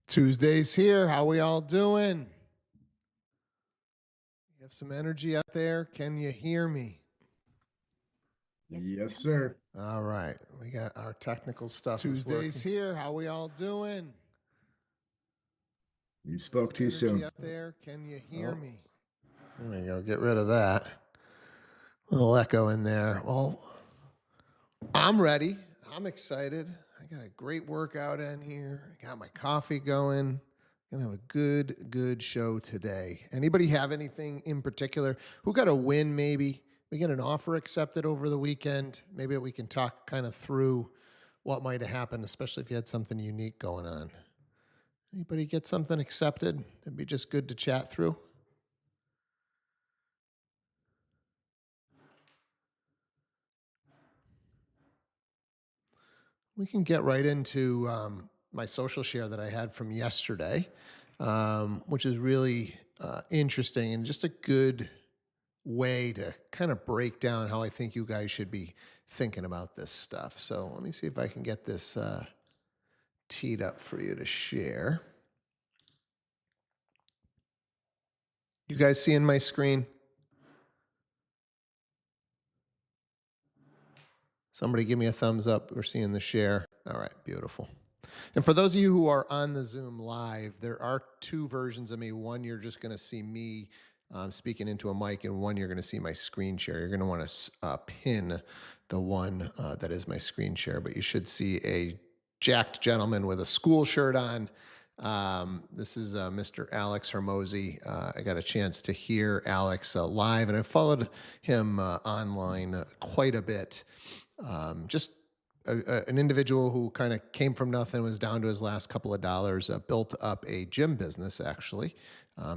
Tuesday's here. How we all doing? You have some energy out there? Can you hear me? Yes, sir. All right. We got our technical stuff. Tuesday's here. How we all doing? You spoke too Energy soon. out there? Can you hear me? There we go. Get rid of that. A little echo in there. Well, I'm ready. I'm excited. I got a great workout in here. I got my coffee going. Gonna have a good show today. Anybody have anything in particular? Who got a win maybe? We get an offer accepted over the weekend. Maybe we can talk kind of through what might have happened, especially if you had something unique going on. Anybody get something accepted? It'd be just good to chat through. We can get right into my social share that I had from yesterday, which is really interesting and just a good way to kind of break down how I think you guys should be thinking about this stuff. So let me see if I can get this teed up for you to share. You guys seeing my screen? Somebody give me a thumbs up. We're seeing the share. All right, beautiful. And for those of you who are on the Zoom live, there are two versions of me. One, you're just going to see me speaking into a mic, and one, you're going to see my screen share. You're going to want to pin the one that is my screen share, but you should see a jacked gentleman with a school shirt on. This is Mr. Alex Hormozi. I got a chance to hear Alex live, and I followed him online quite a bit. Just an individual who kind of came from nothing, was down to his last couple of dollars, built up a gym business actually,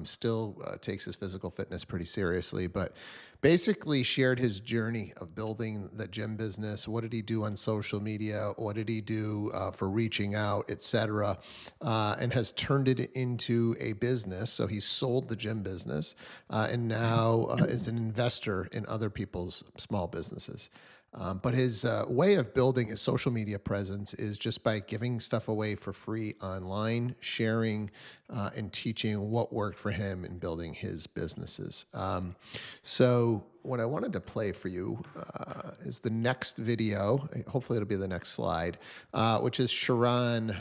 still takes his physical fitness pretty seriously, but basically shared his journey of building the gym business. What did he do on social media? What did he do for reaching out, etc., and has turned it into a business. So he sold the gym business and now is an investor in other people's small businesses. But his way of building his social media presence is just by giving stuff away for free online, sharing and teaching what worked for him in building his businesses. So what I wanted to play for you is the next video. Hopefully it'll be the next slide, which is Sharon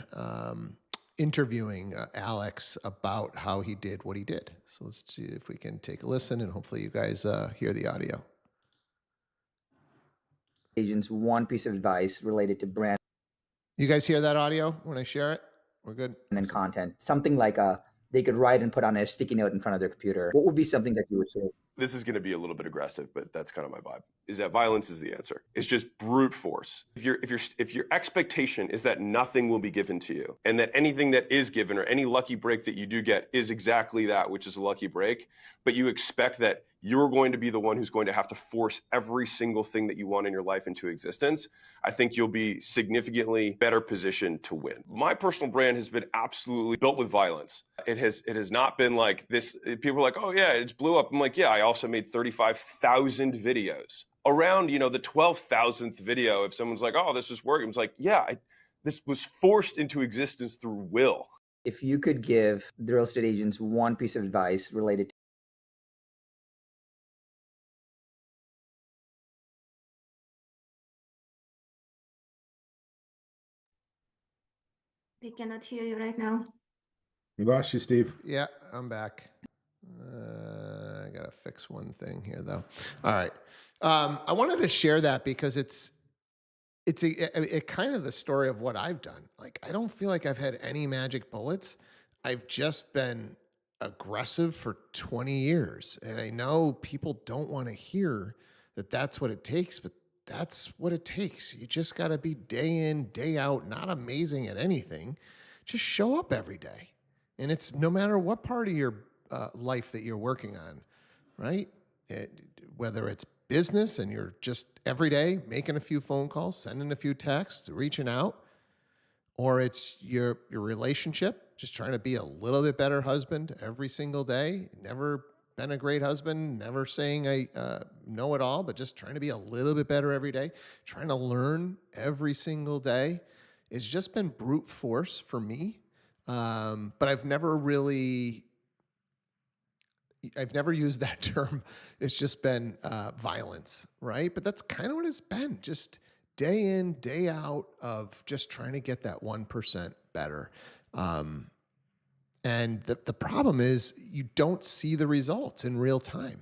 interviewing Alex about how he did what he did. So let's see if we can take a listen, and hopefully you guys hear the audio. Agents one piece of advice related to brand. You guys hear that audio when I share it? We're good. And then content, something like they could write and put on a sticky note in front of their computer. What would be something that you would say? This is going to be a little bit aggressive, but that's kind of my vibe, is that violence is the answer. It's just brute force. If your expectation is that nothing will be given to you, and that anything that is given or any lucky break that you do get is exactly that, which is a lucky break, but you expect that you're going to be the one who's going to have to force every single thing that you want in your life into existence, I think you'll be significantly better positioned to win. My personal brand has been absolutely built with violence. It has not been like this. People are like, oh yeah, it's blew up. I'm like, yeah, I also made 35,000 videos. Around, the 12,000th video, if someone's like, oh, this is working, it's like, yeah, this was forced into existence through will. If you could give the real estate agents one piece of advice related to We cannot hear you right now. We lost you, Steve. Yeah, I'm back. I gotta fix one thing here, though. All right, I wanted to share that because it's a kind of the story of what I've done. Like, I don't feel like I've had any magic bullets. I've just been aggressive for 20 years, and I know people don't want to hear that that's what it takes, but that's what it takes. You just got to be day in, day out, not amazing at anything. Just show up every day. And it's no matter what part of your life that you're working on, right? Whether it's business and you're just every day making a few phone calls, sending a few texts, reaching out, or it's your relationship, just trying to be a little bit better husband every single day, never been a great husband, never saying I know it all, but just trying to be a little bit better every day, trying to learn every single day. It's just been brute force for me. But I've never used that term. It's just been violence, right? But that's kind of what it's been, just day in, day out of just trying to get that 1% better. And the problem is you don't see the results in real time.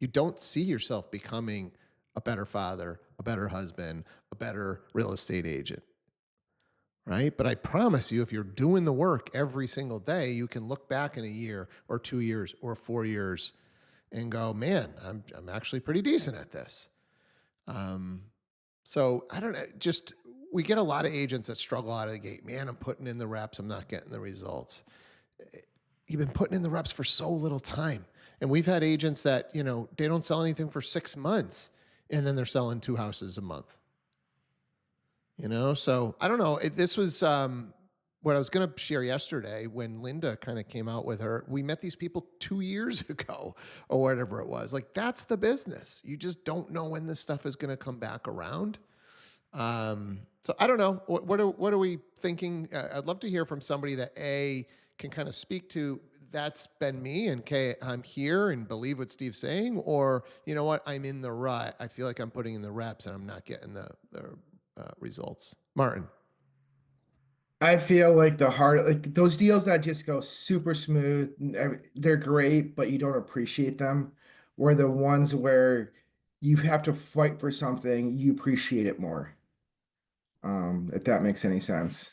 You don't see yourself becoming a better father, a better husband, a better real estate agent, right? But I promise you, if you're doing the work every single day, you can look back in a year or 2 years or 4 years and go, man, I'm actually pretty decent at this. So I don't know, just we get a lot of agents that struggle out of the gate. Man, I'm putting in the reps, I'm not getting the results. You've been putting in the reps for so little time. And we've had agents that, they don't sell anything for 6 months and then they're selling 2 houses a month. So I don't know. This was what I was going to share yesterday when Linda kind of came out with her. We met these people 2 years ago or whatever it was. Like, that's the business. You just don't know when this stuff is going to come back around. So I don't know. What are we thinking? I'd love to hear from somebody that can kind of speak to that's been me and I'm here and believe what Steve's saying, or you know what, I'm in the rut. I feel like I'm putting in the reps and I'm not getting the results. Martin. I feel like like those deals that just go super smooth, they're great, but you don't appreciate them. Were the ones where you have to fight for something, you appreciate it more. If that makes any sense.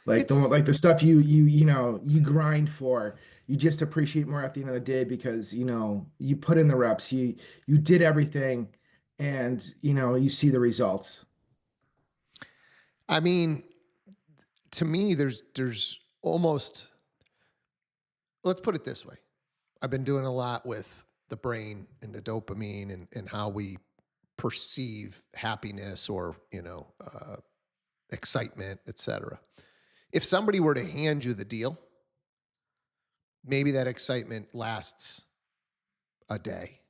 Like the stuff you grind for, you just appreciate more at the end of the day because you put in the reps, you did everything, and you see the results. I mean, to me, there's almost, let's put it this way. I've been doing a lot with the brain and the dopamine and how we perceive happiness or, excitement, etc. If somebody were to hand you the deal, maybe that excitement lasts a day.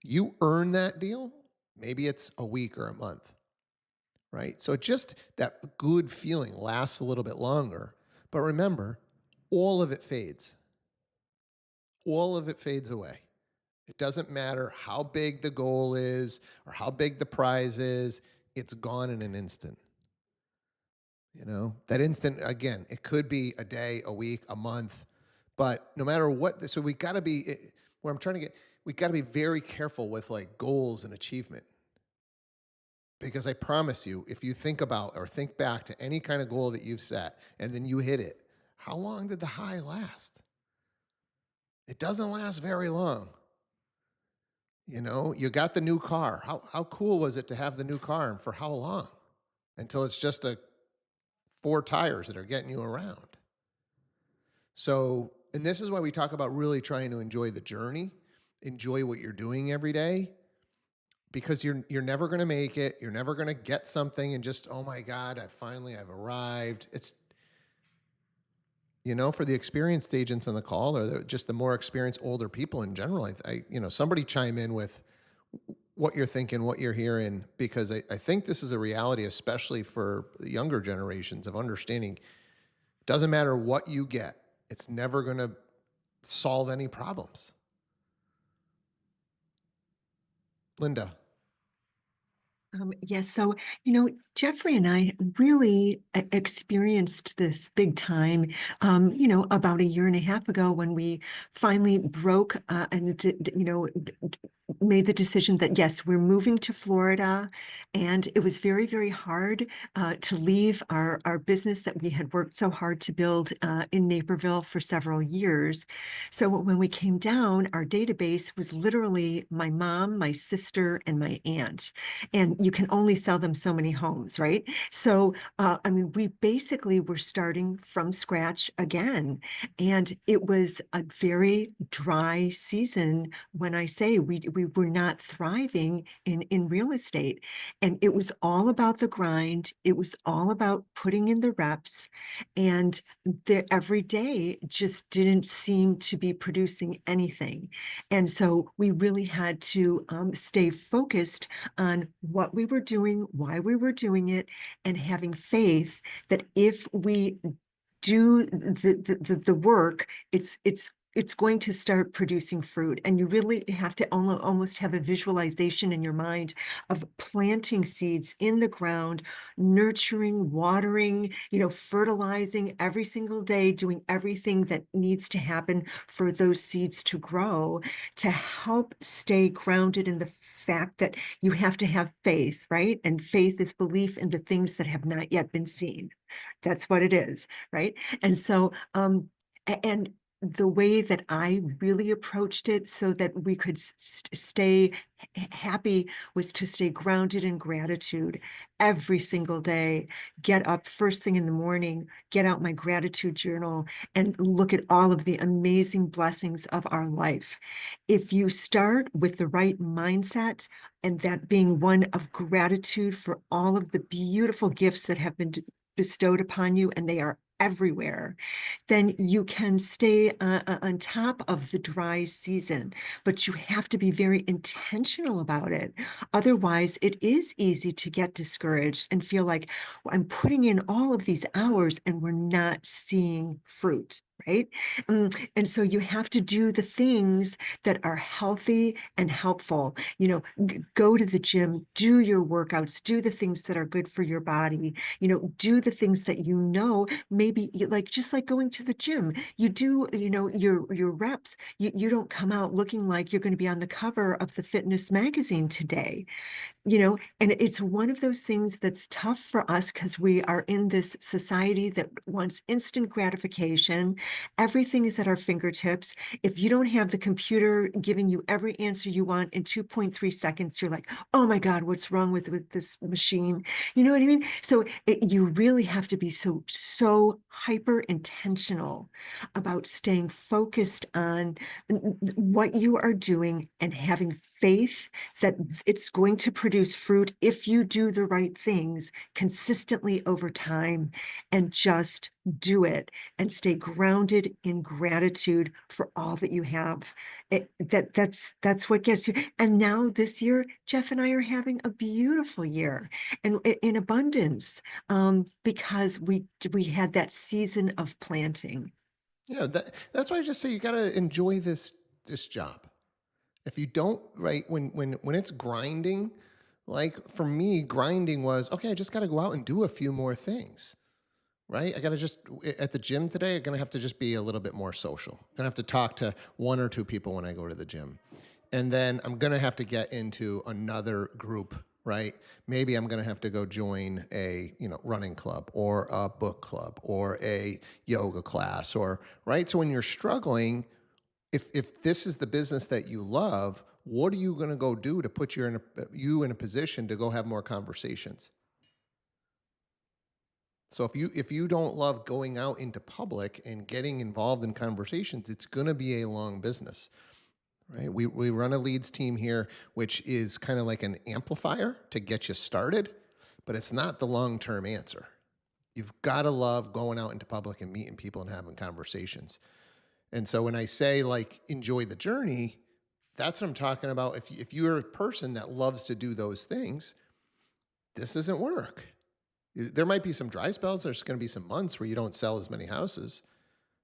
You earn that deal, maybe it's a week or a month, right? So just that good feeling lasts a little bit longer. But remember, all of it fades. All of it fades away. It doesn't matter how big the goal is or how big the prize is, it's gone in an instant. That instant, again, it could be a day, a week, a month, but no matter what, so we got to be, where I'm trying to get, we got to be very careful with like goals and achievement. Because I promise you, if you think about or think back to any kind of goal that you've set and then you hit it, how long did the high last? It doesn't last very long. You got the new car. How cool was it to have the new car and for how long? Until it's just 4 tires that are getting you around. So, and this is why we talk about really trying to enjoy the journey, enjoy what you're doing every day, because you're never going to make it. You're never going to get something and just, oh my God, I've arrived. It's, for the experienced agents on the call or just the more experienced older people in general, somebody chime in with what you're thinking, what you're hearing, because I think this is a reality, especially for the younger generations, of understanding doesn't matter what you get. It's never going to solve any problems. Linda. Yes. So, Jeffrey and I really experienced this big time, about a year and a half ago when we finally broke made the decision that, yes, we're moving to Florida. And it was very, very hard to leave our business that we had worked so hard to build in Naperville for several years. So when we came down, our database was literally my mom, my sister, and my aunt. And you can only sell them so many homes, right? So, we basically were starting from scratch again. And it was a very dry season when I say we were not thriving in real estate. And it was all about the grind. It was all about putting in the reps. And every day just didn't seem to be producing anything. And so we really had to stay focused on what we were doing, why we were doing it, and having faith that if we do the work, it's going to start producing fruit. And you really have to almost have a visualization in your mind of planting seeds in the ground, nurturing, watering, fertilizing every single day, doing everything that needs to happen for those seeds to grow, to help stay grounded in the fact that you have to have faith, right? And faith is belief in the things that have not yet been seen. That's what it is, right? And so, and the way that I really approached it so that we could stay happy was to stay grounded in gratitude every single day. Get up first thing in the morning, get out my gratitude journal, and look at all of the amazing blessings of our life. If you start with the right mindset, and that being one of gratitude for all of the beautiful gifts that have been bestowed upon you, and they are everywhere, then you can stay on top of the dry season. But you have to be very intentional about it. Otherwise, it is easy to get discouraged and feel like, well, I'm putting in all of these hours and we're not seeing fruit. Right. And so you have to do the things that are healthy and helpful. Go to the gym, do your workouts, do the things that are good for your body, do the things that maybe just like going to the gym, you do, your reps, you don't come out looking like you're going to be on the cover of the fitness magazine today. And it's one of those things that's tough for us because we are in this society that wants instant gratification. Everything is at our fingertips. If you don't have the computer giving you every answer you want in 2.3 seconds, you're like, oh my God, what's wrong with this machine? You know what I mean? So you really have to be so hyper intentional about staying focused on what you are doing and having faith that it's going to produce fruit if you do the right things consistently over time, and just do it and stay grounded in gratitude for all that you have. That's what gets you. And now this year, Jeff and I are having a beautiful year and in abundance, because we had that season of planting. Yeah, that's why I just say you got to enjoy this job. If you don't, right, when it's grinding, like for me, grinding was, okay, I just got to go out and do a few more things, right? I got to just, at the gym today, I'm going to have to just be a little bit more social. I'm going to have to talk to one or two people when I go to the gym. And then I'm going to have to get into another group, right? Maybe I'm going to have to go join a, running club or a book club or a yoga class or, right? So when you're struggling, if this is the business that you love, what are you going to go do to put you in a position to go have more conversations? So if you don't love going out into public and getting involved in conversations, it's going to be a long business, right? We run a leads team here, which is kind of like an amplifier to get you started, but it's not the long-term answer. You've got to love going out into public and meeting people and having conversations. And so when I say like enjoy the journey, that's what I'm talking about. If you're a person that loves to do those things, this doesn't work. There might be some dry spells. There's going to be some months where you don't sell as many houses,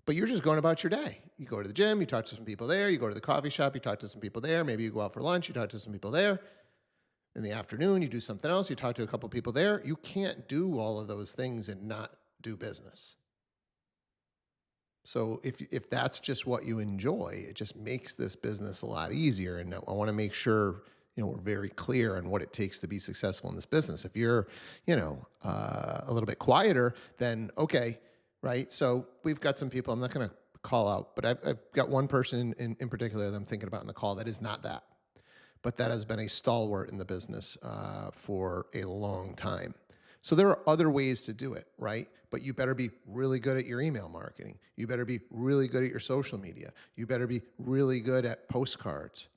but you're just going about your day. You go to the gym, you talk to some people there. You go to the coffee shop, you talk to some people there. Maybe you go out for lunch, you talk to some people there. In the afternoon, you do something else. You talk to a couple people there. You can't do all of those things and not do business. So if that's just what you enjoy, it just makes this business a lot easier. And I want to make sure, we're very clear on what it takes to be successful in this business. If you're, a little bit quieter, then okay, right? So we've got some people, I'm not going to call out, but I've got one person in particular that I'm thinking about in the call that is not that, but that has been a stalwart in the business for a long time. So there are other ways to do it, right? But you better be really good at your email marketing. You better be really good at your social media. You better be really good at postcards.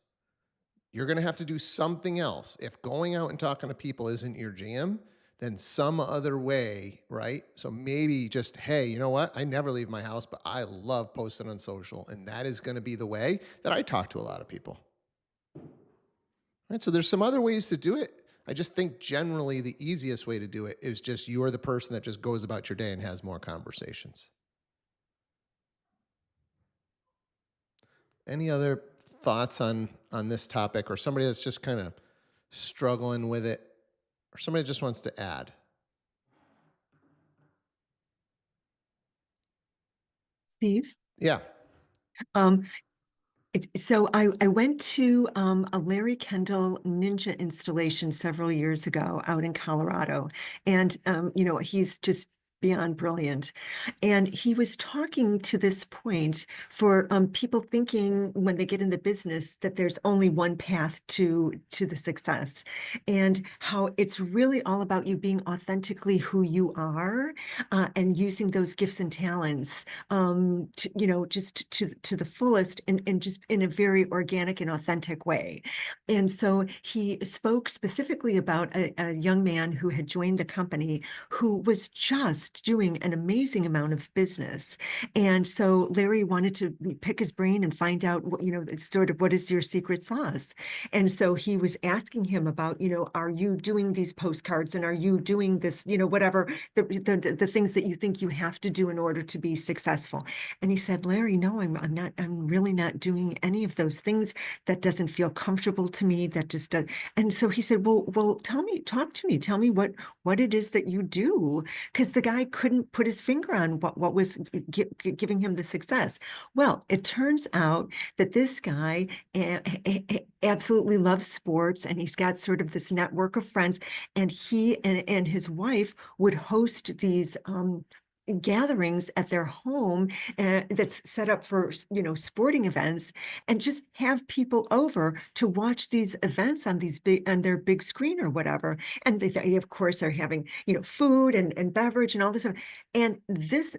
You're going to have to do something else. If going out and talking to people isn't your jam, then some other way, right? So maybe just, hey, you know what? I never leave my house, but I love posting on social. And that is going to be the way that I talk to a lot of people. Right? So there's some other ways to do it. I just think generally the easiest way to do it is just you're the person that just goes about your day and has more conversations. any other thoughts on this topic, or somebody that's just kind of struggling with it, or somebody just wants to add? Steve? Yeah. Um, So I went to a Larry Kendall Ninja installation several years ago out in Colorado, and he's just beyond brilliant. And he was talking to this point for people thinking when they get in the business that there's only one path to the success, and how it's really all about you being authentically who you are, and using those gifts and talents just to the fullest, and just in a very organic and authentic way. And so he spoke specifically about a young man who had joined the company who was just doing an amazing amount of business. And so Larry wanted to pick his brain and find out sort of what is your secret sauce. And so he was asking him about, are you doing these postcards, and are you doing this, whatever the things that you think you have to do in order to be successful. And he said, Larry, no, I'm really not doing any of those things. That doesn't feel comfortable to me. That just does. And so he said, well, talk to me, tell me what it is that you do. Because the guy couldn't put his finger on what was giving him the success. Well, it turns out that this guy absolutely loves sports, and he's got sort of this network of friends, and he and his wife would host these gatherings at their home, that's set up for sporting events, and just have people over to watch these events on their big screen or whatever. And they of course are having food and beverage and all this stuff. And this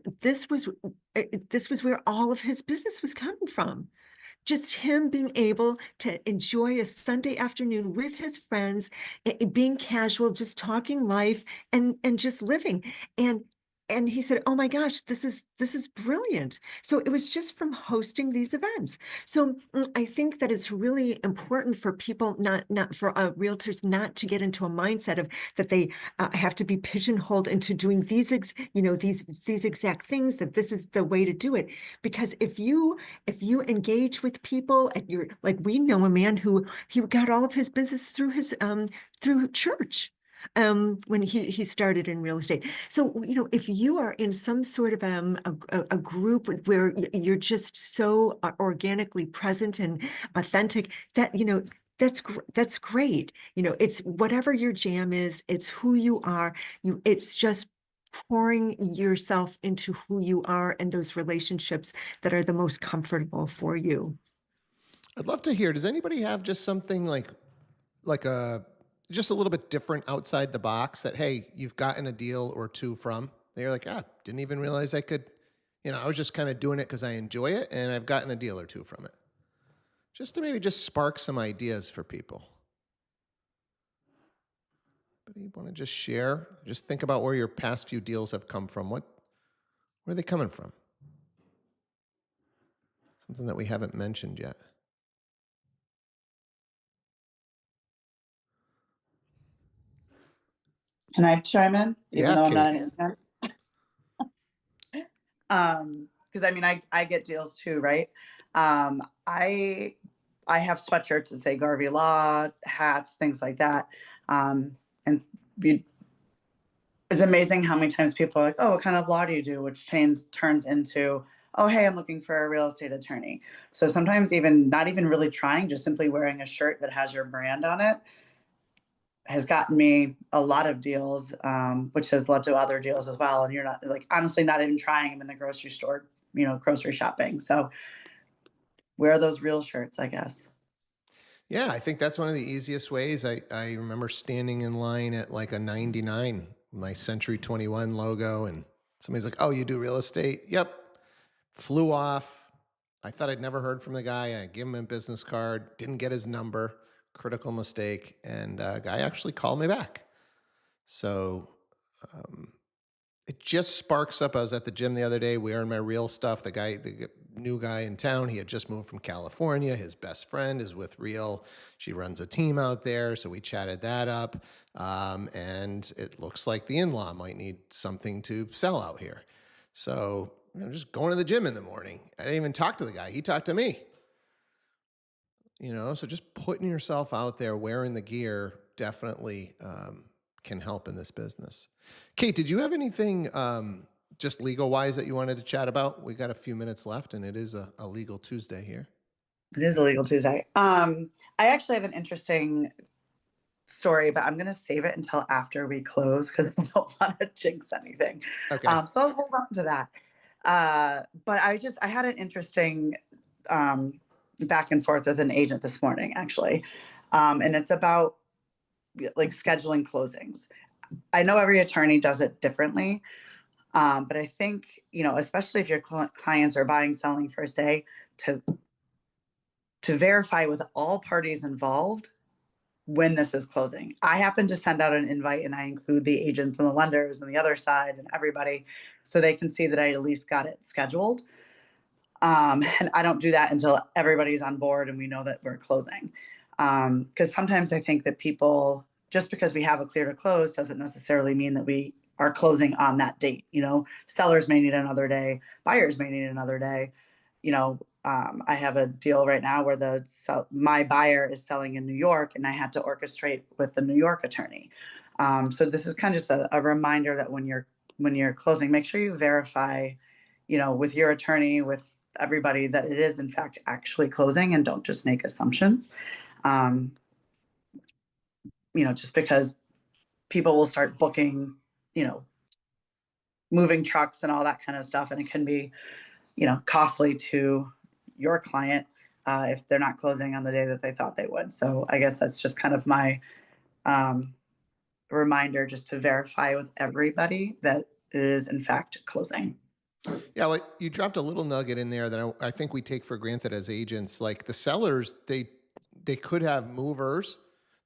was where all of his business was coming from. Just him being able to enjoy a Sunday afternoon with his friends, being casual, just talking life, and just living. And he said, oh my gosh, this is brilliant. So it was just from hosting these events. So I think that it's really important for people, not for realtors, not to get into a mindset of that they have to be pigeonholed into doing these exact things, that this is the way to do it. Because if you engage with people at your, like, we know a man who he got all of his business through his through church, when he started in real estate. So if you are in some sort of a group where you're just so organically present and authentic, that that's great. It's whatever your jam is, it's who you are. It's just pouring yourself into who you are and those relationships that are the most comfortable for you. I'd love to hear, does anybody have just something like a just a little bit different outside the box that, hey, you've gotten a deal or two from? They're like, didn't even realize I could, I was just kind of doing it because I enjoy it, and I've gotten a deal or two from it. Just to maybe just spark some ideas for people. Anybody want to just share? Just think about where your past few deals have come from. Where are they coming from? Something that we haven't mentioned yet. Can I chime in, even Yeah, though I'm not Kate. an intern? Because I mean, I get deals too, right? I have sweatshirts that say Garvey Law, hats, things like that. And it's amazing how many times people are like, "Oh, what kind of law do you do?" Which turns into, "Oh, hey, I'm looking for a real estate attorney." So sometimes even not even really trying, just simply wearing a shirt that has your brand on it has gotten me a lot of deals, which has led to other deals as well. And you're not, like, honestly not even trying them in the grocery store, grocery shopping. So wear those real shirts, I guess. Yeah, I think that's one of the easiest ways. I remember standing in line at like a 99, my Century 21 logo, and somebody's like, "Oh, you do real estate?" Yep. Flew off. I thought I'd never heard from the guy. I gave him a business card, didn't get his number, critical mistake, and a guy actually called me back. So um, it just sparks up. I was at the gym the other day wearing my real stuff. The new guy in town, he had just moved from California. His best friend is with Real. She runs a team out there. So we chatted that up. And it looks like the in-law might need something to sell out here. So just going to the gym in the morning. I didn't even talk to the guy. He talked to me. So just putting yourself out there, wearing the gear definitely can help in this business. Kate, did you have anything just legal wise that you wanted to chat about? We got a few minutes left and it is a legal Tuesday here. It is a legal Tuesday. I actually have an interesting story, but I'm going to save it until after we close because I don't want to jinx anything. Okay. So I'll hold on to that. But I had an interesting back and forth with an agent this morning, actually. And it's about like scheduling closings. I know every attorney does it differently. But I think, especially if your clients are buying, selling first day, to verify with all parties involved when this is closing. I happen to send out an invite and I include the agents and the lenders and the other side and everybody so they can see that I at least got it scheduled. And I don't do that until everybody's on board and we know that we're closing. Because sometimes I think that people, just because we have a clear to close doesn't necessarily mean that we are closing on that date. Sellers may need another day, buyers may need another day. I have a deal right now where my buyer is selling in New York and I had to orchestrate with the New York attorney. So this is kind of just a reminder that when you're closing, make sure you verify, with your attorney, with everybody, that it is in fact actually closing, and don't just make assumptions. Just because people will start booking, moving trucks and all that kind of stuff, and it can be, costly to your client if they're not closing on the day that they thought they would. So I guess that's just kind of my reminder, just to verify with everybody that it is in fact closing. Yeah, well, you dropped a little nugget in there that I think we take for granted as agents. Like the sellers, they could have movers,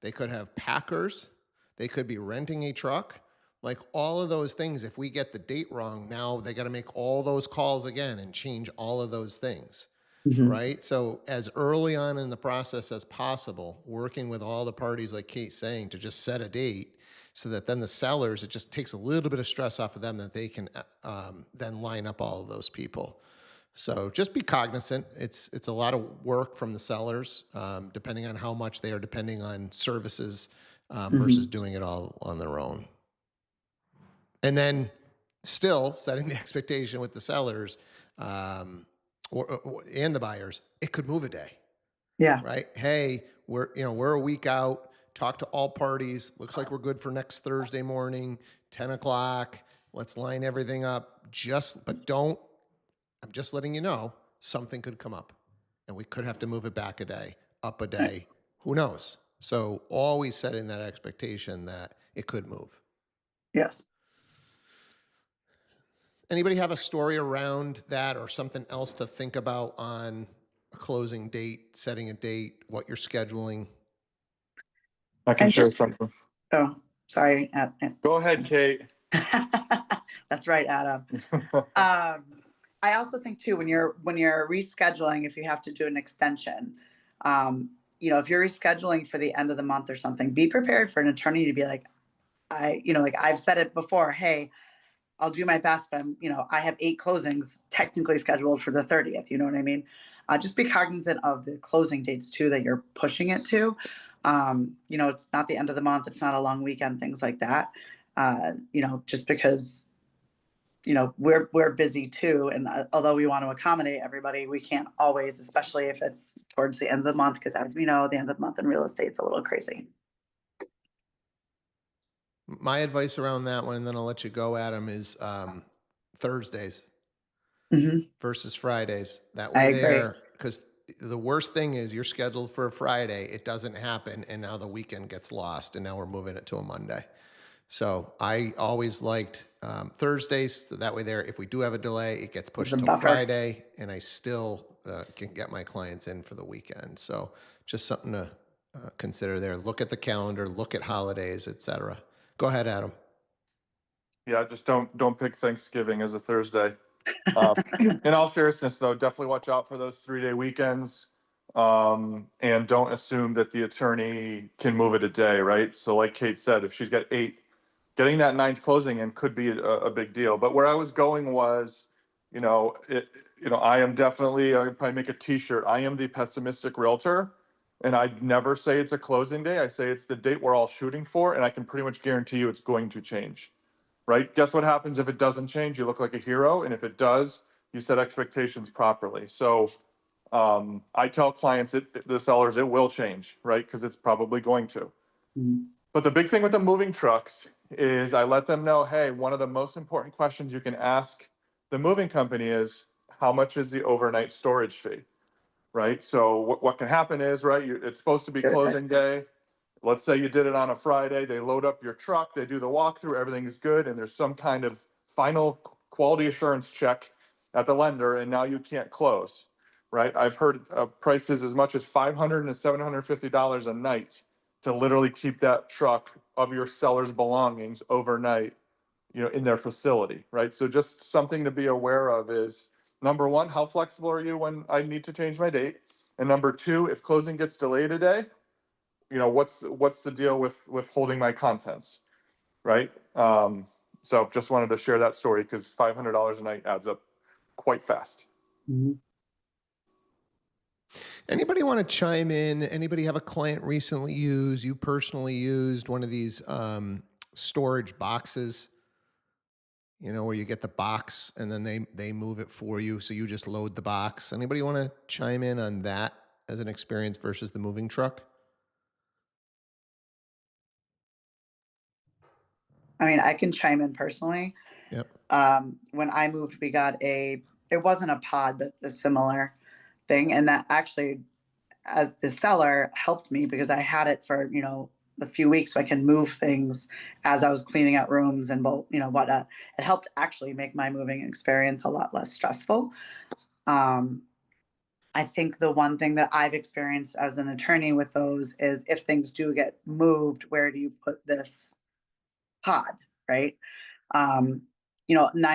they could have packers, they could be renting a truck. Like all of those things, if we get the date wrong, now they got to make all those calls again and change all of those things. Mhm. Right? So as early on in the process as possible, working with all the parties, like Kate's saying, to just set a date so that then the sellers, it just takes a little bit of stress off of them that they can then line up all of those people. So just be cognizant. It's a lot of work from the sellers, depending on how much they are depending on services versus doing it all on their own. And then still setting the expectation with the sellers and the buyers, it could move a day. Yeah. Right? Hey, we're a week out. Talk to all parties. Looks like we're good for next Thursday morning, 10 o'clock. Let's line everything up. I'm just letting you know, something could come up and we could have to move it back a day, up a day. Who knows? So always setting that expectation that it could move. Yes. Anybody have a story around that or something else to think about on a closing date, setting a date, what you're scheduling? I can And share just- something. Oh, sorry. Go ahead, Kate. That's right, Adam. I also think too, when you're rescheduling, if you have to do an extension, if you're rescheduling for the end of the month or something, be prepared for an attorney to be like, I've said it before, hey, I'll do my best, but I have 8 closings technically scheduled for the 30th. You know what I mean? Just be cognizant of the closing dates too, that you're pushing it to. It's not the end of the month. It's not a long weekend, things like that. Just because, we're busy too. And although we want to accommodate everybody, we can't always, especially if it's towards the end of the month, because as we know, the end of the month in real estate is a little crazy. My advice around that one, and then I'll let you go, Adam, is Thursdays versus Fridays. That way there, because the worst thing is you're scheduled for a Friday, it doesn't happen, and now the weekend gets lost, and now we're moving it to a Monday. So I always liked Thursdays. So that way there, if we do have a delay, it gets pushed to Friday, and I still can get my clients in for the weekend. So just something to consider there. Look at the calendar, look at holidays, etc. Go ahead, Adam. Yeah, just don't pick Thanksgiving as a Thursday. In all seriousness, though, definitely watch out for those 3-day weekends, and don't assume that the attorney can move it a day, right? So like Kate said, if she's got 8, getting that 9th closing in could be a big deal. But where I was going was, I am definitely, I would probably make a t-shirt. I am the pessimistic realtor. And I never say it's a closing day. I say it's the date we're all shooting for, and I can pretty much guarantee you it's going to change. Right? Guess what happens if it doesn't change? You look like a hero, and if it does, you set expectations properly. So I tell clients, the sellers, it will change, right? Because it's probably going to. But the big thing with the moving trucks is I let them know, hey, one of the most important questions you can ask the moving company is, how much is the overnight storage fee? Right? So what can happen is, right, it's supposed to be closing day. Let's say you did it on a Friday, they load up your truck, they do the walkthrough, everything is good, and there's some kind of final quality assurance check at the lender, and now you can't close, right? I've heard prices as much as $500 and $750 a night to literally keep that truck of your seller's belongings overnight, in their facility, right? So just something to be aware of is, number one, how flexible are you when I need to change my date? And number two, if closing gets delayed a day, what's the deal with holding my contents, right? So just wanted to share that story because $500 a night adds up quite fast. Anybody want to chime in? Anybody have a client recently you personally used one of these storage boxes? Where you get the box and then they move it for you, so you just load the box. Anybody want to chime in on that as an experience versus the moving truck? I mean, I can chime in personally. Yep. When I moved, we got it wasn't a pod, but a similar thing. And that actually, as the seller, helped me because I had it for, a few weeks so I can move things as I was cleaning out rooms and whatnot. It helped actually make my moving experience a lot less stressful. I think the one thing that I've experienced as an attorney with those is, if things do get moved, where do you put this pod, right? 9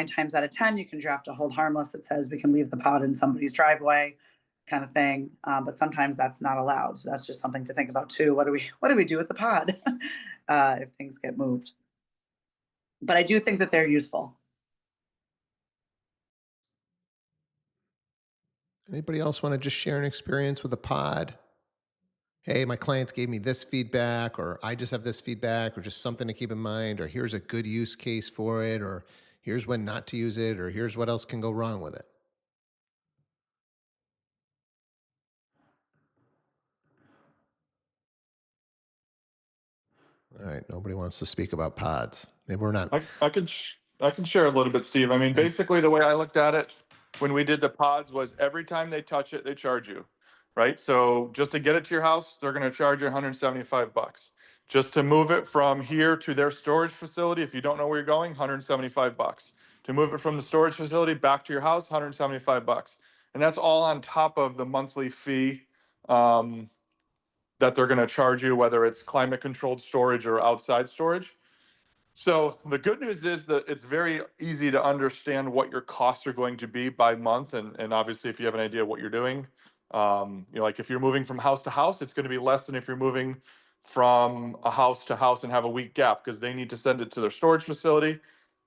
times out of 10, you can draft a hold harmless that says we can leave the pod in somebody's driveway, kind of thing. But sometimes that's not allowed. So that's just something to think about too. What do we do with the pod if things get moved? But I do think that they're useful. Anybody else want to just share an experience with a pod? Hey, my clients gave me this feedback, or I just have this feedback, or just something to keep in mind, or here's a good use case for it, or here's when not to use it, or here's what else can go wrong with it. All right, nobody wants to speak about pods. Maybe we're not. I can share a little bit, Steve. I mean, basically the way I looked at it when we did the pods was, every time they touch it, they charge you, right? So just to get it to your house, they're going to charge you $175. Just to move it from here to their storage facility, if you don't know where you're going, $175. To move it from the storage facility back to your house, $175. And that's all on top of the monthly fee that they're going to charge you, whether it's climate controlled storage or outside storage. So the good news is that it's very easy to understand what your costs are going to be by month. And obviously, if you have an idea of what you're doing, like if you're moving from house to house, it's going to be less than if you're moving from a house to house and have a week gap, because they need to send it to their storage facility,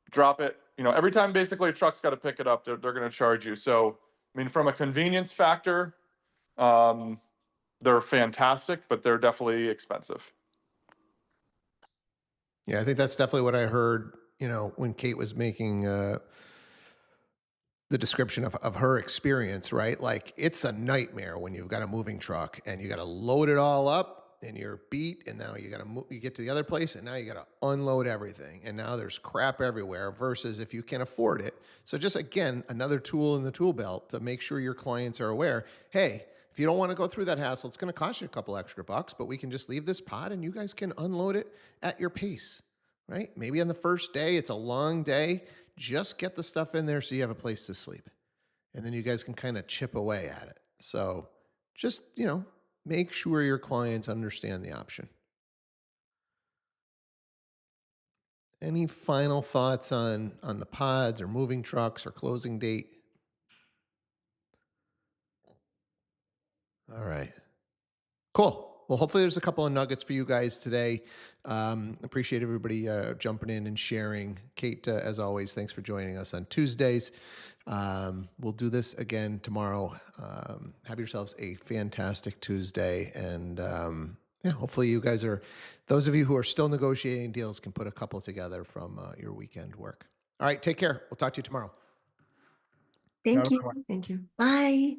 drop it. Every time basically a truck's got to pick it up, they're going to charge you. So, I mean, from a convenience factor, they're fantastic, but they're definitely expensive. Yeah, I think that's definitely what I heard, when Kate was making the description of her experience, right? Like, it's a nightmare when you've got a moving truck and you got to load it all up and you're beat, and now you got to you get to the other place and now you got to unload everything, and now there's crap everywhere, versus if you can afford it. So just, again, another tool in the tool belt to make sure your clients are aware, hey, if you don't want to go through that hassle, it's going to cost you a couple extra bucks, but we can just leave this pod and you guys can unload it at your pace, right? Maybe on the first day, it's a long day. Just get the stuff in there so you have a place to sleep. And then you guys can kind of chip away at it. So just, make sure your clients understand the option. Any final thoughts on the pods or moving trucks or closing date? All right. Cool. Well, hopefully there's a couple of nuggets for you guys today. Appreciate everybody jumping in and sharing. Kate, as always, thanks for joining us on Tuesdays. We'll do this again tomorrow. Have yourselves a fantastic Tuesday. And yeah, hopefully you guys those of you who are still negotiating deals can put a couple together from your weekend work. All right, take care. We'll talk to you tomorrow. Thank Have a you. good one. Thank you. Bye.